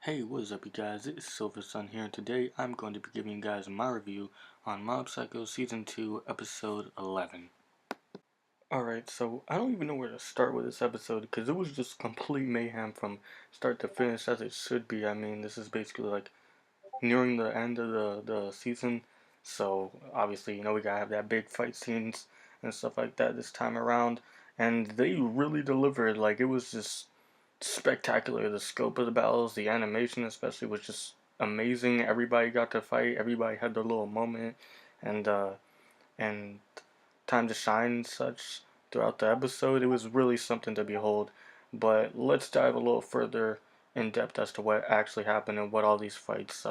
Hey, what is up you guys, it's Silver Sun here, and today I'm going to be giving you guys my review on Mob Psycho Season 2, Episode 11. Alright, so I don't even know where to start with this episode, because it was just complete mayhem from start to finish, as it should be. I mean, this is basically like nearing the end of the season, so obviously, we gotta have that big fight scenes and stuff like that this time around, and they really delivered. Like, it was just spectacular. The scope of the battles, the animation especially, was just amazing. Everybody got to fight. Everybody had their little moment, and and time to shine and such throughout the episode. It was really something to behold. But let's dive a little further in depth as to what actually happened and what all these fights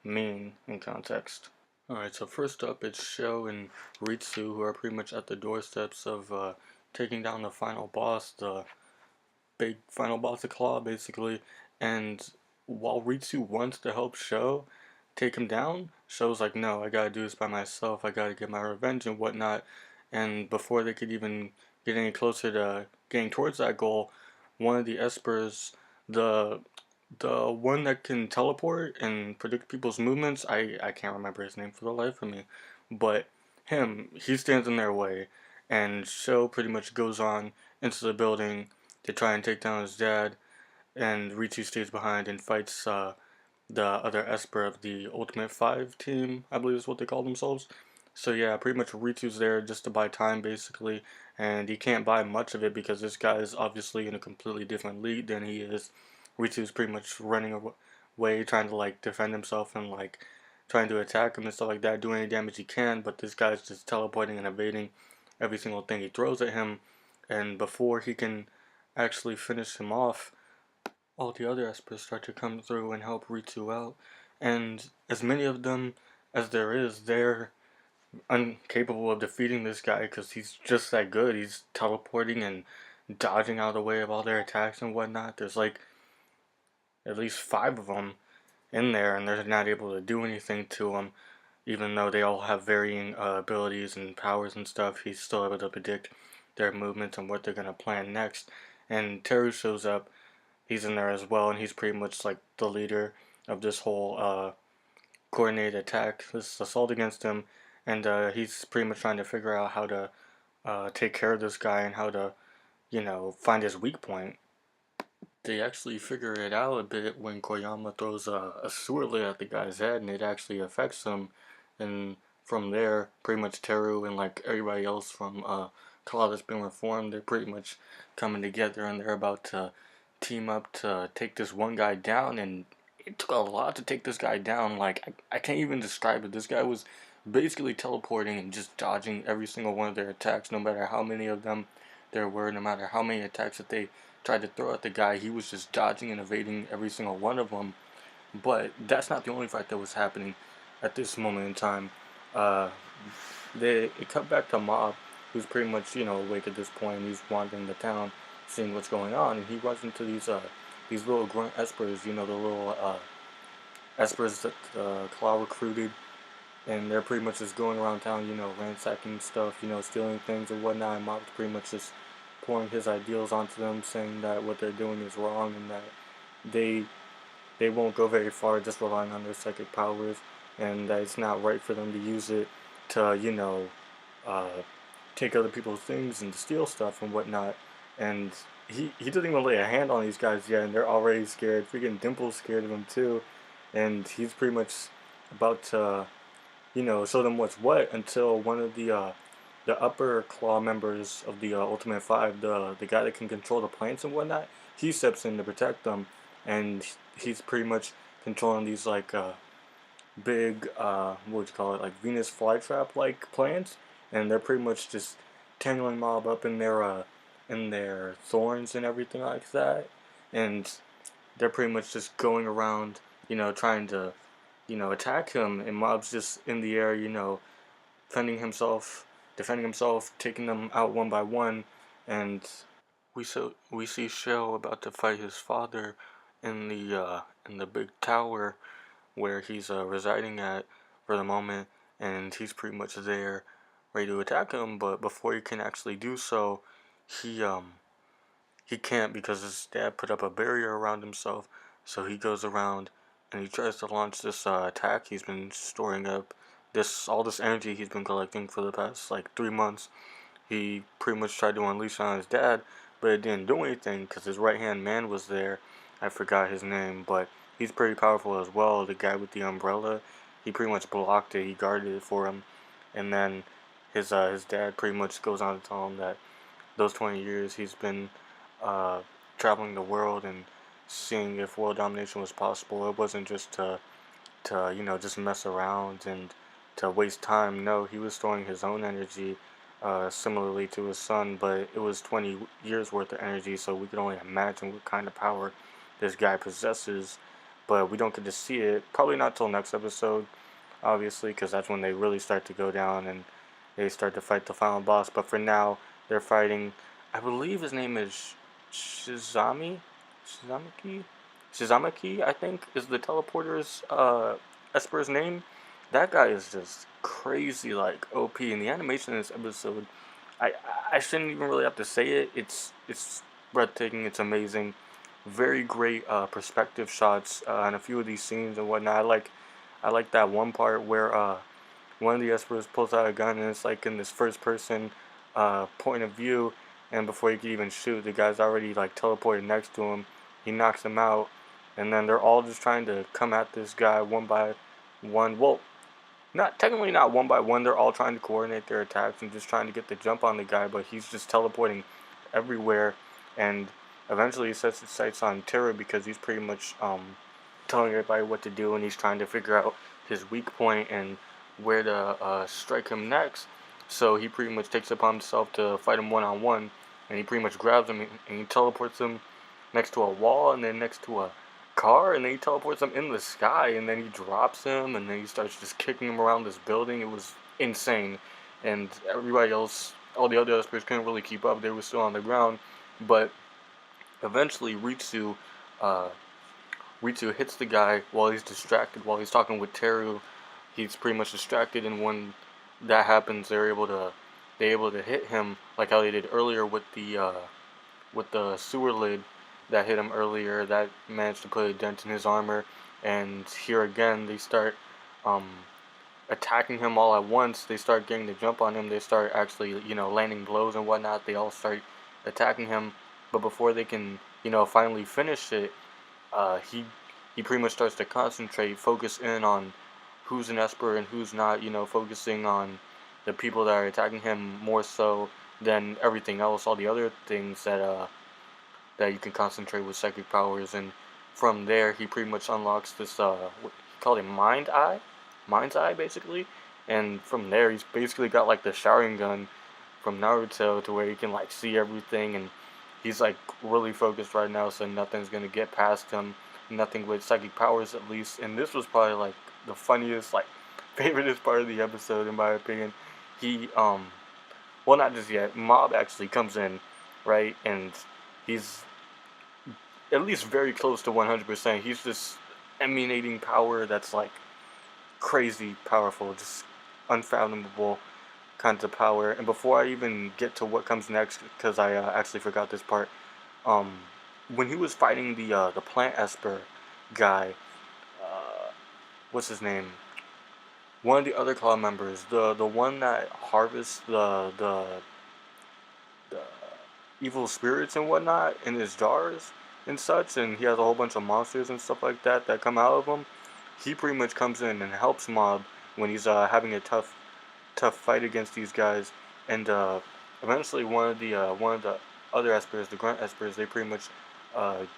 mean in context. Alright, so first up it's Sho and Ritsu, who are pretty much at the doorsteps of taking down the final boss, the big final boss of Claw, basically. And while Ritsu wants to help Sho take him down, Sho's like, no, I gotta do this by myself. I gotta get my revenge and whatnot. And before they could even get any closer to getting towards that goal, one of the Espers, the one that can teleport and predict people's movements, I can't remember his name for the life of me, but he stands in their way, and Sho pretty much goes on into the building to try and take down his dad, and Ritsu stays behind and fights the other Esper of the Ultimate 5 team, I believe is what they call themselves. So yeah, pretty much Ritsu's there just to buy time, basically, and he can't buy much of it because this guy is obviously in a completely different league than he is. Ritsu's pretty much running away, trying to like defend himself and like trying to attack him and stuff like that, doing any damage he can, but this guy's just teleporting and evading every single thing he throws at him, and before he can actually finish him off, all the other Espers start to come through and help Ritsu out. And as many of them as there is, they're incapable of defeating this guy because he's just that good. He's teleporting and dodging out of the way of all their attacks and whatnot. There's like at least 5 of them in there, and they're not able to do anything to him. Even though they all have varying abilities and powers and stuff, he's still able to predict their movements and what they're going to plan next. And Teru shows up. He's in there as well, and he's pretty much like the leader of this whole coordinated attack, this assault against him, and he's pretty much trying to figure out how to take care of this guy and how to, find his weak point. They actually figure it out a bit when Koyama throws a sewer lid at the guy's head, and it actually affects him. And from there, pretty much Teru and like everybody else from Claw that's been reformed, they're pretty much coming together, and they're about to team up to take this one guy down. And it took a lot to take this guy down. Like, I can't even describe it. This guy was basically teleporting and just dodging every single one of their attacks, no matter how many of them there were, no matter how many attacks that they tried to throw at the guy. He was just dodging and evading every single one of them. But that's not the only fight that was happening at this moment in time. Uh, it cut back to Mob, who's pretty much awake at this point. He's wandering the town, seeing what's going on, and he runs into these little grunt espers. The little espers that Claw recruited, and they're pretty much just going around town, ransacking stuff, stealing things and whatnot. And Mob's pretty much just pouring his ideals onto them, saying that what they're doing is wrong and that they they won't go very far just relying on their psychic powers, and that it's not right for them to use it to, uh, take other people's things and steal stuff and whatnot. And he doesn't even lay a hand on these guys yet, and they're already scared. Freaking Dimple's scared of him too, and he's pretty much about to show them what's what until one of the upper claw members of the Ultimate Five, the guy that can control the plants and whatnot, he steps in to protect them, and he's pretty much controlling these like big what would you call it, like Venus flytrap like plants, and they're pretty much just tangling Mob up in their thorns and everything like that, and they're pretty much just going around, trying to attack him, and Mob's just in the air, defending himself, taking them out one by one, and we see Shell about to fight his father in the big tower where he's residing at for the moment, and he's pretty much there, ready to attack him. But before he can actually do so, he he can't because his dad put up a barrier around himself. So he goes around and he tries to launch this attack he's been storing up. All this energy he's been collecting for the past like 3 months. He pretty much tried to unleash on his dad, but it didn't do anything because his right hand man was there. I forgot his name, but he's pretty powerful as well. The guy with the umbrella, he pretty much blocked it. He guarded it for him, and then his dad pretty much goes on to tell him that those 20 years he's been uh, traveling the world and seeing if world domination was possible. It wasn't just to just mess around and to waste time. No, he was storing his own energy, similarly to his son, but it was 20 years worth of energy, so we could only imagine what kind of power this guy possesses. But we don't get to see it. Probably not till next episode, obviously, because that's when they really start to go down and they start to fight the final boss. But for now, they're fighting. I believe his name is Shizamaki, Shizamaki, I think, is the teleporter's Esper's name. That guy is just crazy, like OP. And the animation in this episode, I I shouldn't even really have to say it. It's breathtaking. It's amazing. Very great perspective shots in a few of these scenes and whatnot. I like that one part where one of the Espers pulls out a gun and it's like in this first person point of view, and before he can even shoot, the guy's already like teleported next to him. He knocks him out, and then they're all just trying to come at this guy one by one. Well, not technically not one by one. They're all trying to coordinate their attacks and just trying to get the jump on the guy, but he's just teleporting everywhere, and eventually he sets his sights on Terra because he's pretty much telling everybody what to do, and he's trying to figure out his weak point and where to strike him next. So he pretty much takes it upon himself to fight him one on one, and he pretty much grabs him and he teleports him next to a wall and then next to a car, and then he teleports him in the sky, and then he drops him, and then he starts just kicking him around this building. It was insane, and everybody else, all the other players couldn't really keep up. They were still on the ground, but eventually uh, Ritsu hits the guy while he's distracted, while he's talking with Teru. He's pretty much distracted, and when that happens, they're able to hit him like how they did earlier with the sewer lid that hit him earlier. That managed to put a dent in his armor, and here again they start um, attacking him all at once. They start getting the jump on him. They start actually landing blows and whatnot. They all start attacking him, but before they can finally finish it, he pretty much starts to concentrate, focus in on who's an Esper and who's not. Focusing on the people that are attacking him more so than everything else, all the other things that you can concentrate with psychic powers. And from there, he pretty much unlocks this what he called it Mind's Eye basically. And from there, he's basically got like the Sharingan from Naruto to where he can like see everything, and he's like really focused right now, so nothing's gonna get past him. Nothing with psychic powers at least. And this was probably like the funniest, like favoriteest part of the episode in my opinion. He well, not just yet. Mob actually comes in, right, and he's at least very close to 100%. He's just emanating power that's like crazy powerful, just unfathomable kinds of power. And before I even get to what comes next, because I actually forgot this part, um, when he was fighting the plant esper guy, uh, what's his name? One of the other club members, the one that harvests the evil spirits and whatnot in his jars and such, and he has a whole bunch of monsters and stuff like that that come out of him. He pretty much comes in and helps Mob when he's having a tough fight against these guys, and eventually one of the other espers, the grunt espers, they pretty much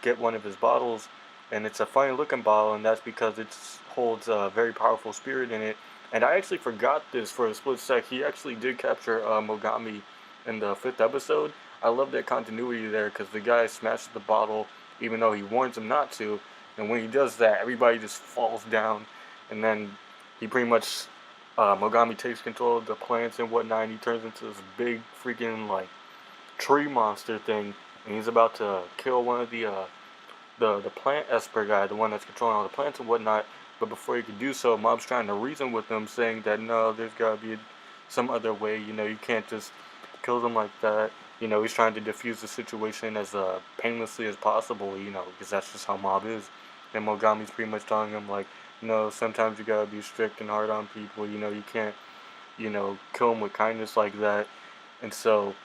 get one of his bottles, and it's a funny looking bottle, and that's because it holds a very powerful spirit in it. And I actually forgot this for a split sec. He actually did capture Mogami in the fifth episode. I love that continuity there because the guy smashes the bottle even though he warns him not to, and when he does that, everybody just falls down, and then he pretty much Mogami takes control of the plants and whatnot, and he turns into this big freaking like tree monster thing, and he's about to kill one of the plant esper guy, the one that's controlling all the plants and whatnot. But before he could do so, Mob's trying to reason with him, saying that no, there's gotta be some other way. You can't just kill them like that. He's trying to diffuse the situation as painlessly as possible. Because that's just how Mob is. and Mogami's pretty much telling him like, sometimes you gotta be strict and hard on people. You can't, kill them with kindness like that. And so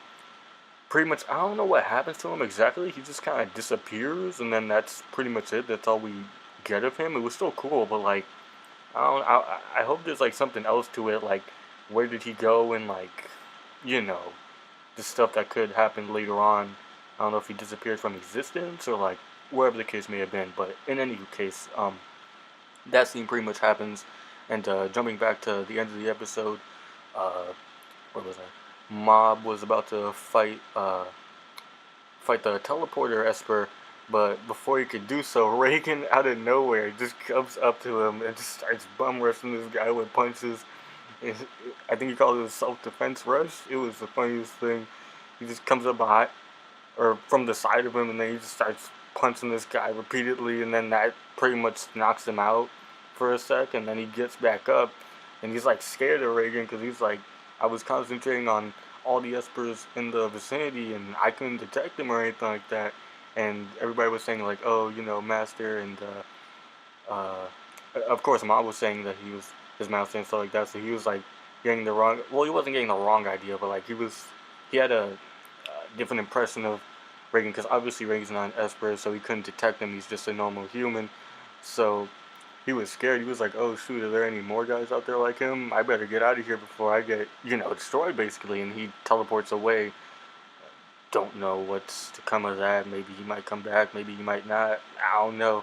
pretty much, I don't know what happens to him exactly. He just kind of disappears, and then that's pretty much it. That's all we get of him. It was still cool, but like, I don't. I hope there's like something else to it. Like, where did he go, and like, you know, the stuff that could happen later on. I don't know if he disappeared from existence or like wherever the case may have been. But in any case, that scene pretty much happens. And jumping back to the end of the episode, uh, what was I? Mob was about to fight the teleporter Esper, but before he could do so, Reagan out of nowhere just comes up to him and just starts bum rushing this guy with punches. I think he called it a self-defense rush. It was the funniest thing. He just comes up behind or from the side of him, and then he just starts punching this guy repeatedly, and then that pretty much knocks him out for a sec, and then he gets back up, and he's like scared of Reagan because he's like, I was concentrating on all the espers in the vicinity, and I couldn't detect them or anything like that, and everybody was saying like, oh, Master, and of course, Mom was saying that he was his master and stuff like that, so he was like getting the wrong. Well, he wasn't getting the wrong idea, but like he had a different impression of Reagan because obviously Reagan's not an Esper, so he couldn't detect him. He's just a normal human, so he was scared. He was like, "Oh shoot, are there any more guys out there like him? I better get out of here before I get destroyed." Basically, and he teleports away. Don't know what's to come of that. Maybe he might come back. Maybe he might not. I don't know.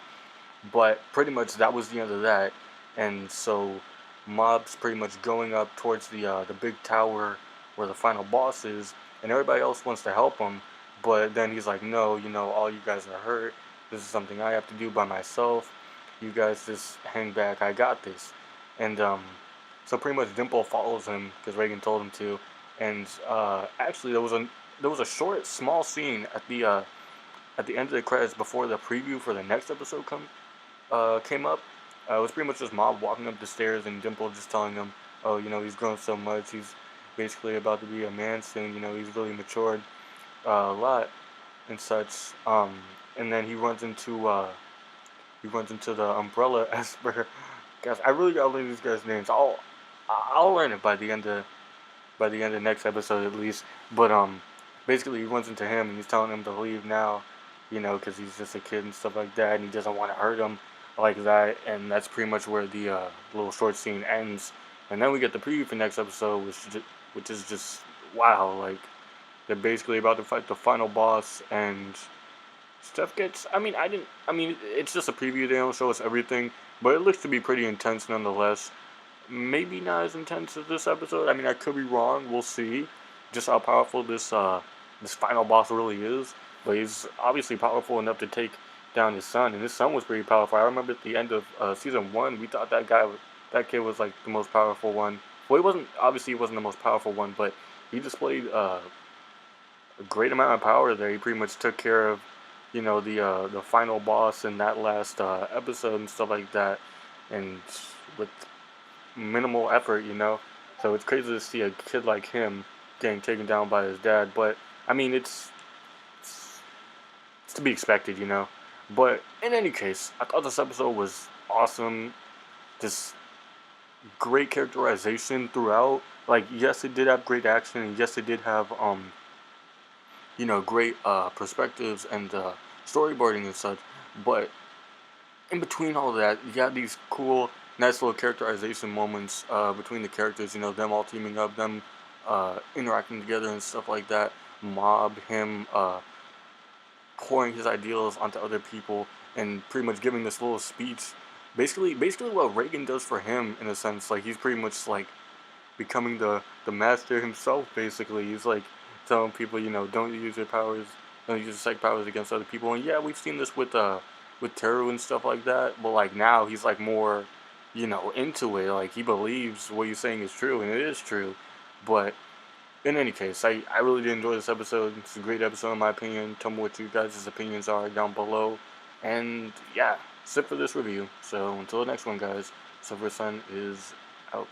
But pretty much that was the end of that, and so Mob's pretty much going up towards the big tower where the final boss is, and everybody else wants to help him, but then he's like, no, all you guys are hurt. This is something I have to do by myself. You guys just hang back. I got this, and so pretty much Dimple follows him because Reagan told him to, and actually there was a short, small scene at the end of the credits before the preview for the next episode came up. It was pretty much just Mob walking up the stairs and Dimple just telling him, oh, he's grown so much. He's basically about to be a man soon. He's really matured a lot and such. And then he runs into the Umbrella Esper. Guys, I really gotta learn these guys' names. I'll learn it by the end of next episode at least. But basically he runs into him and he's telling him to leave now, because he's just a kid and stuff like that, and he doesn't want to hurt him like that. And that's pretty much where the little short scene ends. And then we get the preview for next episode, which is just wow. Like they're basically about to fight the final boss, and stuff gets. I mean, it's just a preview. They don't show us everything, but it looks to be pretty intense nonetheless. Maybe not as intense as this episode. I mean, I could be wrong. We'll see. Just how powerful this final boss really is. But he's obviously powerful enough to take down his son, and his son was pretty powerful. I remember at the end of season 1, we thought that kid was like the most powerful one. Well, he wasn't the most powerful one, but he displayed a great amount of power there. He pretty much took care of, the final boss in that last episode and stuff like that, and with minimal effort. So it's crazy to see a kid like him getting taken down by his dad. But I mean, it's to be expected. But in any case, I thought this episode was awesome. Just great characterization throughout. Like, yes, it did have great action, and yes, it did have great perspectives and storyboarding and such. But in between all of that, you got these cool, nice little characterization moments between the characters. Them all teaming up, them interacting together and stuff like that. Mob, him pouring his ideals onto other people, and pretty much giving this little speech. Basically, what Reagan does for him in a sense. Like he's pretty much like becoming the master himself. Basically, he's like telling people, don't use your powers, don't use your psych powers against other people. And yeah, we've seen this with Teru and stuff like that. But like now, he's like more, into it. Like he believes what you're saying is true, and it is true. But in any case, I really did enjoy this episode. It's a great episode in my opinion. Tell me what you guys' opinions are down below. And yeah, that's it for this review. So until the next one, guys, Silver Sun is out.